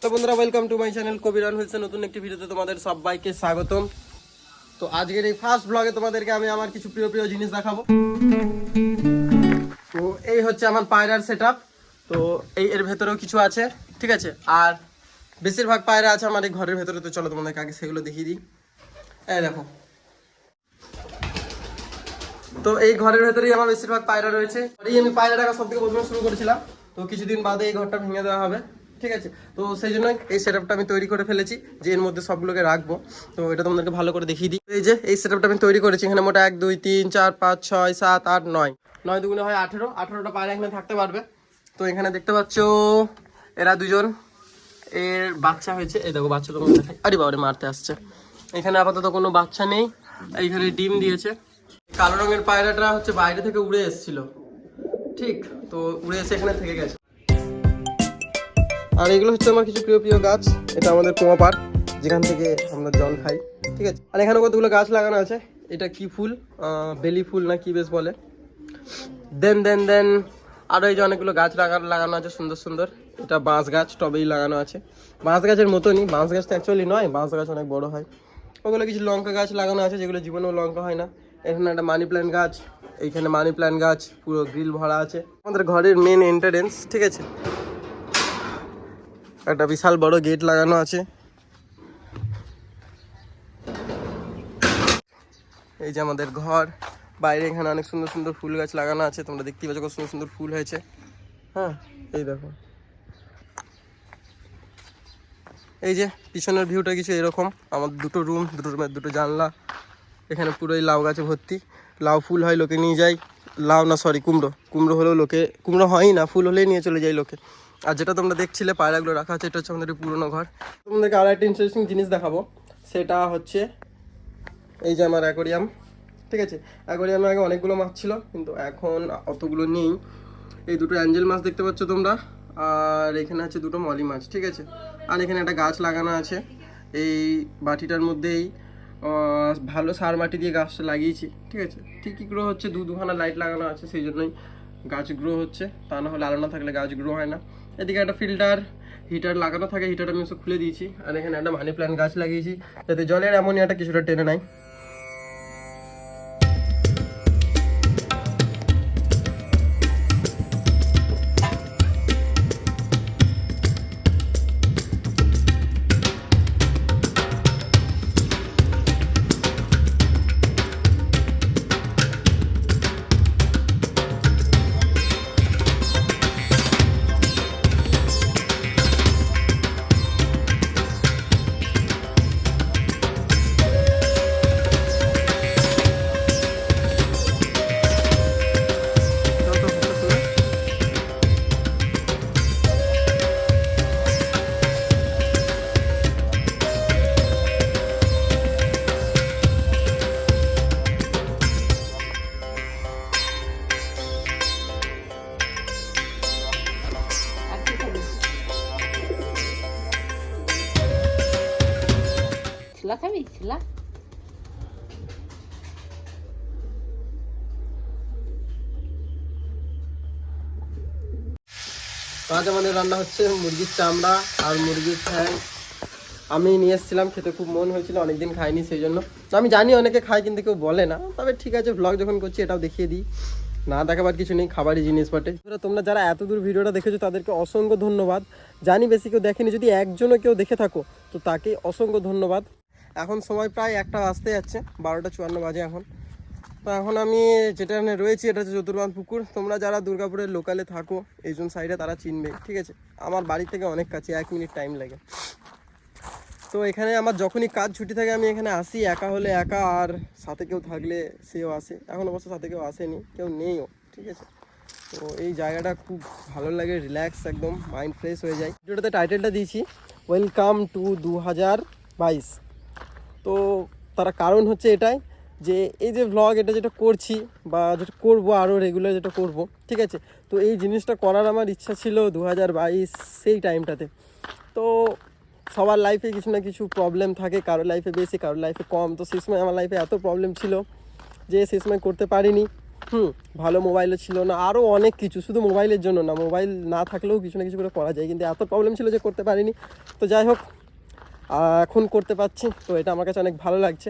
তো বন্ধুরা, welcome to my channel কবিরান হয়েছে নতুন একটি ভিডিওতে তোমাদের সবাইকে স্বাগতম। তো আজকের এই ফার্স্ট ব্লগে তোমাদেরকে আমি আমার কিছু প্রিয় প্রিয় জিনিস দেখাবো। তো এই হচ্ছে আমার পায়রার সেটআপ। তো এর ভেতরেও কিছু আছে, ঠিক আছে। আর বেশিরভাগ পায়রা আছে আমার এই ঘরের ভেতরে। তো চলো তোমাদেরকে আগে সেগুলো দেখিয়ে দিই। এই দেখো, তো এই ঘরের ভেতরেই আমার বেশিরভাগ পায়রা রয়েছে। এই আমি পায়রা রাখা সব থেকে প্রথমে শুরু করেছিলাম। তো কিছুদিন বাদে এই ঘরটা ভেঙে দেওয়া হবে, ঠিক আছে। তো সেই জন্য এই সেটআপটা আমি তৈরি করে ফেলেছি যে এর মধ্যে সবগুলোকে রাখবো। তো এটা তোমাদেরকে ভালো করে দেখিয়ে দিই। এই যে এই সেটআপটা আমি তৈরি করেছি, এখানে মোটা 1 2 3 4 5 6 7 8 9 9 দুগুণে হয় 18টা পায়রা এখানে থাকতে পারবে। তো এখানে দেখতে পাচ্ছ এরা দুজন, এর বাচ্চা হয়েছে। এই দেখো বাচ্চা, তোমাকে দেখাই। আরে বাবারে, মারতে আসছে। এখানে আপাতত কোনো বাচ্চা নেই, এইখানে ডিম দিয়েছে। কালো রঙের পায়রাটা হচ্ছে বাইরে থেকে উড়ে এসেছিল, ঠিক। তো উড়ে এসে এখানে থেকে গেছে। আর এগুলো হচ্ছে আমার কিছু প্রিয় প্রিয় গাছ। এটা আমাদের কুয়া পাড়, যেখান থেকে আমরা জল খাই, ঠিক আছে। আর এখানে কতগুলো গাছ লাগানো আছে। এটা কি ফুল, বেলি ফুল না কি বেশ বলে। দেন আরও এই যে অনেকগুলো গাছ লাগানো আছে সুন্দর সুন্দর। এটা বাঁশ গাছ, টবেই লাগানো আছে। বাঁশ গাছের মতনই, বাঁশ গাছ তো অ্যাকচুয়ালি নয়, বাঁশ গাছ অনেক বড় হয়। ওগুলো কিছু লঙ্কা গাছ লাগানো আছে, যেগুলো জীবনেও লঙ্কা হয় না। এখানে একটা মানি প্ল্যান্ট গাছ, এইখানে মানি প্ল্যান্ট গাছ, পুরো গ্রিল ভরা আছে। আমাদের ঘরের মেন এন্ট্রান্স, ঠিক আছে। একটা বিশাল বড় গেট লাগানো আছে। এই যে আমাদের ঘর, বাইরে এখানে অনেক সুন্দর সুন্দর ফুল গাছ লাগানো আছে। তোমরা দেখতেই পাচ্ছ কত সুন্দর সুন্দর ফুল হয়েছে। হ্যাঁ, এই দেখো, এই যে পিছনের ভিউটা কিছু এরকম। আমাদের দুটো রুম, দুটো রুমের দুটো জানলা। এখানে পুরোই লাউ গাছে ভর্তি। লাউ ফুল হয়, লোকে নিয়ে যায়। লাউ না, সরি, কুমড়ো হলেও লোকে, কুমড়ো হয়ই না, ফুল হলেই নিয়ে চলে যায় লোকে। আর যেটা তোমরা দেখছিলে পায়রাগুলো রাখা আছে, এটা হচ্ছে আমাদের পুরোনো ঘর। তোমাদেরকে আরও একটা ইন্টারেস্টিং জিনিস দেখাবো। সেটা হচ্ছে এই যে আমার অ্যাকোরিয়াম, ঠিক আছে। অ্যাকোরিয়ামে আগে অনেকগুলো মাছ ছিল, কিন্তু এখন অতগুলো নেই। এই দুটো অ্যাঞ্জেল মাছ দেখতে পাচ্ছ তোমরা, আর এখানে আছে দুটো মলি মাছ, ঠিক আছে। আর এখানে একটা গাছ লাগানো আছে। এই বাটিটার মধ্যেই ভালো সার মাটি দিয়ে গাছটা লাগিয়েছি, ঠিক আছে। ঠিকই গ্রো হচ্ছে, দুখানা লাইট লাগানো আছে, সেই জন্যই গাছ গ্রো হচ্ছে। তা না হলে আলো না থাকলে গাছ গ্রো হয় না। এদিকে একটা ফিল্টার হিটার লাগানো থাকে, হিটারটা আমি সব খুলে দিয়েছি। আর এখানে একটা মানি প্ল্যান্ট গাছ লাগিয়েছি, যাতে জলের অ্যামোনিয়াটা কিছুটা টেনে নেয়। ছিলা খাবি ছিলা? আজ আমাদের রান্না হচ্ছে মুরগির চামড়া আর মুরগির ঠ্যাং। আমি নিয়ে এসেছিলাম, খেতে খুব মন হয়েছিল, অনেকদিন খাইনি, সেই জন্য। আমি জানি অনেকে খায়, কিন্তু কেউ বলে না। তবে ঠিক আছে, ব্লগ যখন করছি এটাও দেখিয়ে দিই। না দেখাবার কিছু নেই, খাবারই জিনিস বটে। তোমরা যারা এত দূর ভিডিওটা দেখেছো তাদেরকে অসংখ্য ধন্যবাদ। জানি বেশি কেউ দেখেনি, যদি একজনও কেউ দেখে থাকো তো তাকে অসংখ্য ধন্যবাদ। এখন সময় প্রায় 1টা বাজতে যাচ্ছে, 12টা 54 বাজে এখন। তো এখন আমি যেটা রয়েছি এটা হচ্ছে চতুর্বান পুকুর। তোমরা যারা দুর্গাপুরের লোকালে থাকো এই জোন সাইডে তারা চিনবে, ঠিক আছে। আমার বাড়ি থেকে অনেক কাছে, 1 মিনিট টাইম লাগে। তো এখানে আমার যখনই কাজ ছুটি থাকে আমি এখানে আসি, একা হলে একা, আর সাথে কেউ থাকলে সেও আসে। এখন অবশ্য সাথে কেউ আসেনি, কেউ নেইও, ঠিক আছে। তো এই জায়গাটা খুব ভালো লাগে, রিল্যাক্স, একদম মাইন্ড ফ্রেশ হয়ে যায়। ভিডিওটাতে টাইটেলটা দিয়েছি ওয়েলকাম টু 2022। তো তার কারণ হচ্ছে এটাই যে এই যে ভ্লগ এটা যেটা করছি বা যেটা করবো আরও রেগুলার যেটা করব, ঠিক আছে। তো এই জিনিসটা করার আমার ইচ্ছা ছিল 2022 সেই টাইমটাতে। তো সবার লাইফে কিছু না কিছু প্রবলেম থাকে, কারোর লাইফে বেশি, কারোর লাইফে কম। তো সেই সময় আমার লাইফে এত প্রবলেম ছিল যে সেই সময় করতে পারিনি। ভালো মোবাইলও ছিল না, আরও অনেক কিছু, শুধু মোবাইলের জন্য না, মোবাইল না থাকলেও কিছু না কিছু করে করা যায়, কিন্তু এত প্রবলেম ছিল যে করতে পারিনি। তো যাই হোক, এখন করতে পারছি, তো এটা আমার কাছে অনেক ভালো লাগছে।